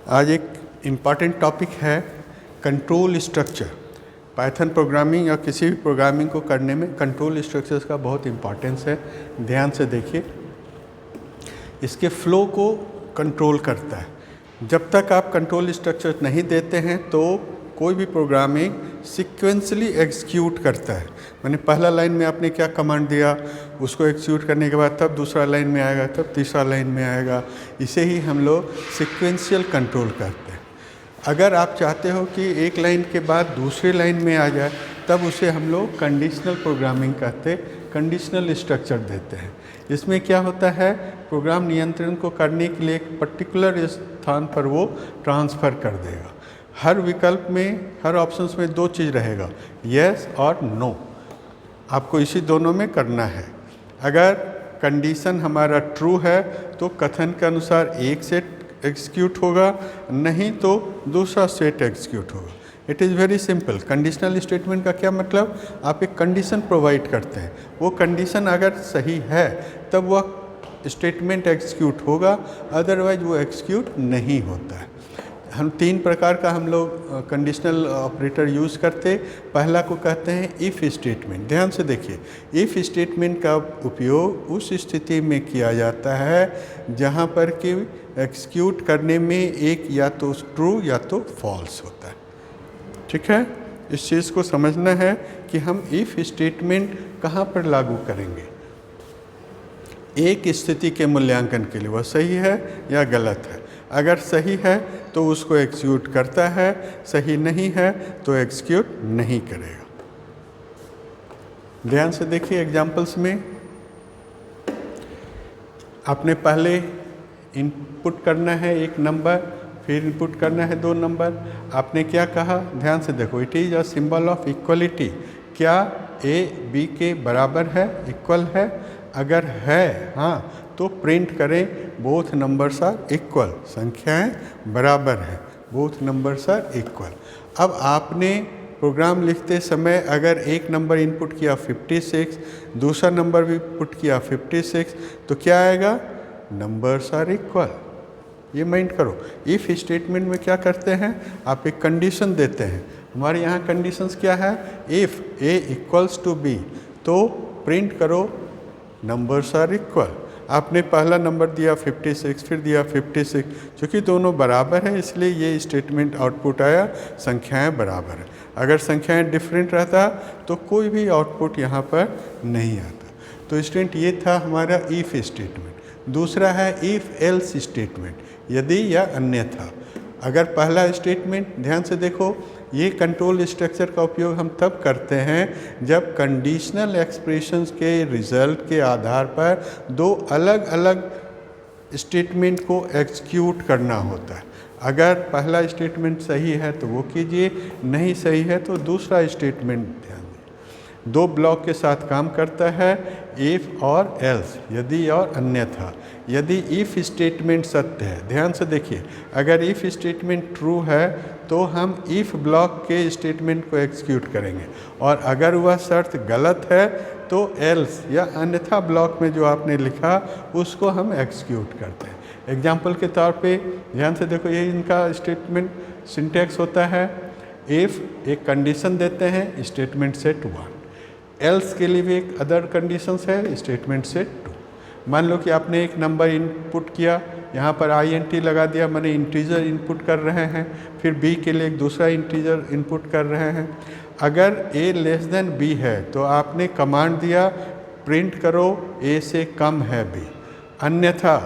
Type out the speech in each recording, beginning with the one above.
आज एक important topic है कंट्रोल स्ट्रक्चर। पाइथन प्रोग्रामिंग या किसी भी प्रोग्रामिंग को करने में कंट्रोल स्ट्रक्चर्स का बहुत इम्पॉर्टेंस है। ध्यान से देखिए, इसके फ्लो को कंट्रोल करता है। जब तक आप कंट्रोल स्ट्रक्चर नहीं देते हैं तो कोई भी प्रोग्रामिंग सीक्वेंसली एग्जीक्यूट करता है। मैंने पहला लाइन में आपने क्या कमांड दिया, उसको एग्जीक्यूट करने के बाद तब दूसरा लाइन में आएगा, तब तीसरा लाइन में आएगा। इसे ही हम लोग सीक्वेंशियल कंट्रोल करते हैं। अगर आप चाहते हो कि एक लाइन के बाद दूसरी लाइन में आ जाए, तब उसे हम लोग कंडीशनल प्रोग्रामिंग कहते, कंडीशनल स्ट्रक्चर देते हैं। इसमें क्या होता है, प्रोग्राम नियंत्रण को करने के लिए एक पर्टिकुलर स्थान पर वो ट्रांसफ़र कर देगा। हर विकल्प में, हर ऑप्शंस में दो चीज़ रहेगा, यस और नो। आपको इसी दोनों में करना है। अगर कंडीशन हमारा ट्रू है तो कथन के अनुसार एक सेट एग्जीक्यूट होगा, नहीं तो दूसरा सेट एग्जीक्यूट होगा। It is very simple. Conditional statement का क्या मतलब, आप एक कंडीशन प्रोवाइड करते हैं, वो कंडीशन अगर सही है तब वह स्टेटमेंट एग्जीक्यूट होगा, अदरवाइज वो एग्जीक्यूट नहीं होता है। हम तीन प्रकार का हम लोग कंडीशनल ऑपरेटर यूज़ करते। पहला को कहते हैं इफ़ स्टेटमेंट। ध्यान से देखिए, इफ़ स्टेटमेंट का उपयोग उस स्थिति में किया जाता है जहाँ पर कि एग्जीक्यूट करने में एक या तो ट्रू या तो फॉल्स होता है। ठीक है, इस चीज़ को समझना है कि हम इफ़ स्टेटमेंट कहाँ पर लागू करेंगे। एक स्थिति के मूल्यांकन के लिए, वह सही है या गलत है। अगर सही है तो उसको एग्जीक्यूट करता है, सही नहीं है तो एग्जीक्यूट नहीं करेगा। ध्यान से देखिए एग्जाम्पल्स में, आपने पहले इनपुट करना है एक नंबर, फिर इनपुट करना है दो नंबर। आपने क्या कहा, ध्यान से देखो, it is a symbol of equality. क्या ए बी के बराबर है, इक्वल है? अगर है हाँ तो प्रिंट करें बोथ नंबर्स आर इक्वल, संख्याएं बराबर हैं, बोथ नंबर्स आर इक्वल। अब आपने प्रोग्राम लिखते समय अगर एक नंबर इनपुट किया 56, दूसरा नंबर भी इनपुट किया 56, तो क्या आएगा, नंबर्स आर इक्वल। ये माइंड करो। इफ़ स्टेटमेंट में क्या करते हैं, आप एक कंडीशन देते हैं। हमारे यहाँ कंडीशंस क्या है, if A equals to B तो प्रिंट करो नंबर्स आर इक्वल। आपने पहला नंबर दिया 56, फिर दिया 56, क्योंकि दोनों बराबर है इसलिए ये स्टेटमेंट आउटपुट आया, संख्याएं बराबर है। अगर संख्याएं डिफरेंट रहता तो कोई भी आउटपुट यहाँ पर नहीं आता। तो स्टूडेंट ये था हमारा इफ़ स्टेटमेंट। दूसरा है इफ़ एल्स स्टेटमेंट, यदि या अन्यथा। अगर पहला स्टेटमेंट, ध्यान से देखो, ये कंट्रोल स्ट्रक्चर का उपयोग हम तब करते हैं जब कंडीशनल एक्सप्रेशंस के रिजल्ट के आधार पर दो अलग अलग स्टेटमेंट को एग्जीक्यूट करना होता है। अगर पहला स्टेटमेंट सही है तो वो कीजिए, नहीं सही है तो दूसरा स्टेटमेंट ध्यान दें। दो ब्लॉक के साथ काम करता है, इफ़ और एल्स, यदि और अन्यथा। यदि इफ़ स्टेटमेंट सत्य है, ध्यान से देखिए, अगर इफ़ स्टेटमेंट ट्रू है तो हम इफ़ ब्लॉक के स्टेटमेंट को एग्जीक्यूट करेंगे, और अगर वह शर्त गलत है तो एल्स या अन्यथा ब्लॉक में जो आपने लिखा उसको हम एग्जीक्यूट करते हैं। एग्जाम्पल के तौर पे ध्यान से देखो, ये इनका स्टेटमेंट सिंटैक्स होता है। इफ़ एक कंडीशन देते हैं, स्टेटमेंट सेट 1। एल्स के लिए भी एक अदर कंडीशंस है, स्टेटमेंट सेट 2। मान लो कि आपने एक नंबर इनपुट किया, यहाँ पर INT लगा दिया, माने इंटीजर इनपुट कर रहे हैं, फिर B के लिए एक दूसरा इंटीजर इनपुट कर रहे हैं। अगर A लेस देन B है तो आपने कमांड दिया प्रिंट करो A से कम है B। अन्यथा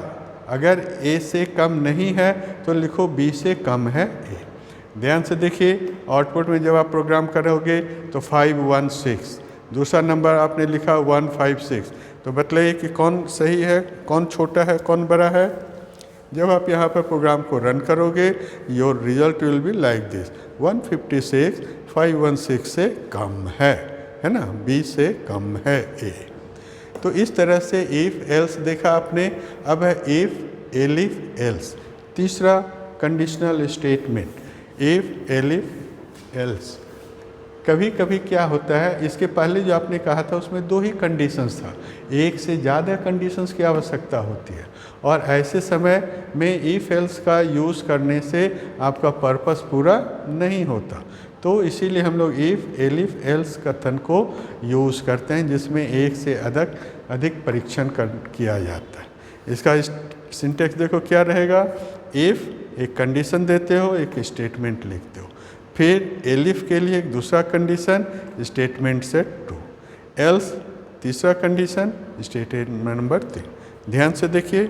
अगर A से कम नहीं है तो लिखो B से कम है A। ध्यान से देखिए, आउटपुट में जब आप प्रोग्राम करोगे तो 516, दूसरा नंबर आपने लिखा 156, तो बतलाइए कि कौन सही है, कौन छोटा है, कौन बड़ा है। जब आप यहाँ पर प्रोग्राम को रन करोगे, your result will be like this, 156 516 से कम है ना, B से कम है A। तो इस तरह से इफ़ एल्स देखा आपने। अब है इफ़ एलिफ एल्स, तीसरा conditional statement, if elif else. कभी कभी क्या होता है, इसके पहले जो आपने कहा था उसमें 2 ही कंडीशंस था, एक से ज़्यादा कंडीशंस की आवश्यकता होती है, और ऐसे समय में इफ एल्स का यूज़ करने से आपका पर्पस पूरा नहीं होता। तो इसीलिए हम लोग इफ एलिफ एल्स कथन को यूज़ करते हैं, जिसमें एक से अधिक परीक्षण किया जाता है। इसका सिंटेक्स देखो क्या रहेगा, इफ एक कंडीशन देते हो, एक स्टेटमेंट लिखते हो, फिर एलिफ के लिए एक दूसरा कंडीशन, स्टेटमेंट से ट्रू, एल्स तीसरा कंडीशन, स्टेटमेंट नंबर 3। ध्यान से देखिए,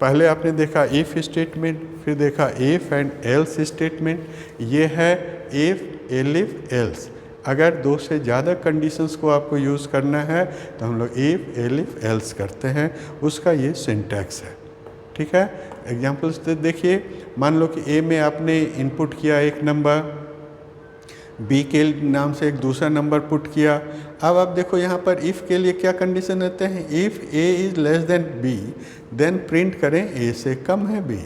पहले आपने देखा इफ स्टेटमेंट, फिर देखा इफ एंड एल्स स्टेटमेंट, ये है इफ एलिफ एल्स। अगर 2 से ज़्यादा कंडीशंस को आपको यूज़ करना है तो हम लोग इफ एलिफ एल्स करते हैं, उसका ये सिंटैक्स है। ठीक है, एग्जाम्पल्स देखिए, मान लो कि ए में आपने इनपुट किया एक नंबर, बी के नाम से एक दूसरा नंबर पुट किया। अब आप देखो यहाँ पर इफ़ के लिए क्या कंडीशन रहते हैं, if A is less than B then print करें ए से कम है बी।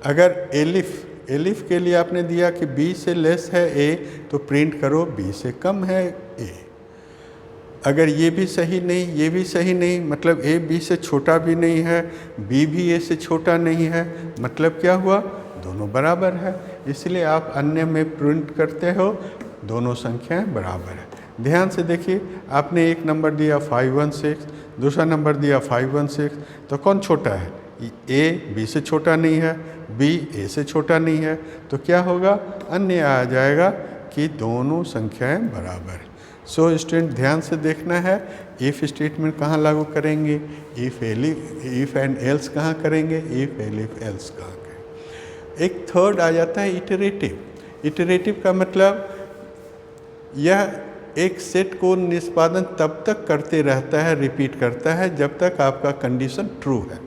अगर एलिफ के लिए आपने दिया कि बी से लेस है ए, तो प्रिंट करो बी से कम है ए। अगर ये भी सही नहीं, ये भी सही नहीं, मतलब ए बी से छोटा भी नहीं है, बी भी ए से छोटा नहीं है, मतलब क्या हुआ, दोनों बराबर है। इसलिए आप अन्य में प्रिंट करते हो दोनों संख्याएं बराबर है। ध्यान से देखिए, आपने एक नंबर दिया 516, दूसरा नंबर दिया 516, तो कौन छोटा है, ए बी से छोटा नहीं है, बी ए से छोटा नहीं है, तो क्या होगा, अन्य आ जाएगा कि दोनों संख्याएं बराबर हैं। सो स्टूडेंट ध्यान से देखना है, इफ़ स्टेटमेंट कहाँ लागू करेंगे, इफ़ एंड एल्स कहाँ करेंगे, इफ़ एलिफ एल्स कहाँ करेंगे। एक थर्ड आ जाता है इटरेटिव। इटरेटिव का मतलब यह एक सेट को निष्पादन तब तक करते रहता है, रिपीट करता है, जब तक आपका कंडीशन ट्रू है।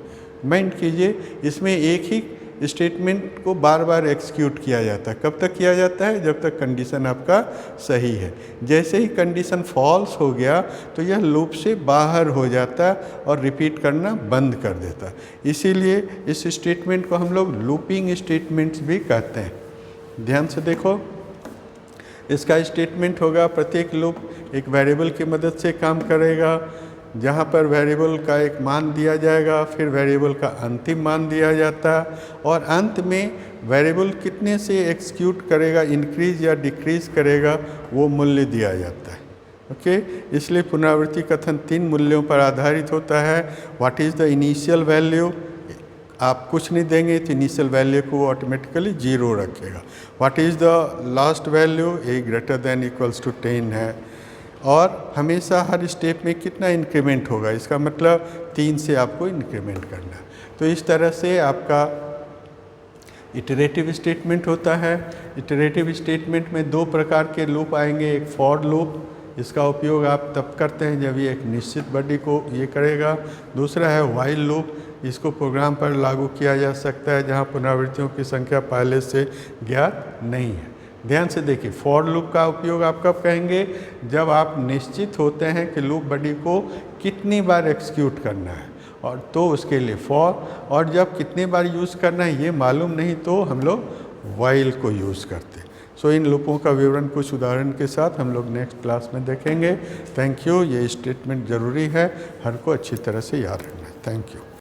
माइंड कीजिए, इसमें एक ही स्टेटमेंट को बार बार एग्जीक्यूट किया जाता है। कब तक किया जाता है, जब तक कंडीशन आपका सही है। जैसे ही कंडीशन फॉल्स हो गया तो यह लूप से बाहर हो जाता और रिपीट करना बंद कर देता। इसीलिए इस स्टेटमेंट को हम लोग लूपिंग स्टेटमेंट्स भी कहते हैं। ध्यान से देखो, इसका स्टेटमेंट होगा, प्रत्येक लूप एक वेरिएबल की मदद से काम करेगा, जहाँ पर वेरिएबल का एक मान दिया जाएगा, फिर वेरिएबल का अंतिम मान दिया जाता है, और अंत में वेरिएबल कितने से एक्सिक्यूट करेगा, इंक्रीज या डिक्रीज करेगा, वो मूल्य दिया जाता है। ओके, इसलिए पुनरावृत्ति कथन 3 मूल्यों पर आधारित होता है। What is the initial value, आप कुछ नहीं देंगे तो इनिशियल वैल्यू को ऑटोमेटिकली 0 रखेगा। What is the last value, A greater than equals to 10 है, और हमेशा हर स्टेप में कितना इंक्रीमेंट होगा, इसका मतलब 3 से आपको इंक्रीमेंट करना है। तो इस तरह से आपका इटरेटिव स्टेटमेंट होता है। इटरेटिव स्टेटमेंट में 2 प्रकार के लूप आएंगे, एक फॉर लूप, इसका उपयोग आप तब करते हैं जब ये एक निश्चित बॉडी को ये करेगा। दूसरा है व्हाइल लूप, इसको प्रोग्राम पर लागू किया जा सकता है जहाँ पुनरावृत्तियों की संख्या पहले से ज्ञात नहीं है। ध्यान से देखिए, फॉर लूप का उपयोग आप कब कहेंगे, जब आप निश्चित होते हैं कि लूप बॉडी को कितनी बार एक्सिक्यूट करना है, और तो उसके लिए फॉर, और जब कितनी बार यूज़ करना है ये मालूम नहीं तो हम लोग व्हाइल को यूज़ करते हैं। सो इन लूपों का विवरण कुछ उदाहरण के साथ हम लोग नेक्स्ट क्लास में देखेंगे। Thank you. ये स्टेटमेंट ज़रूरी है, हर को अच्छी तरह से याद रखना है। Thank you.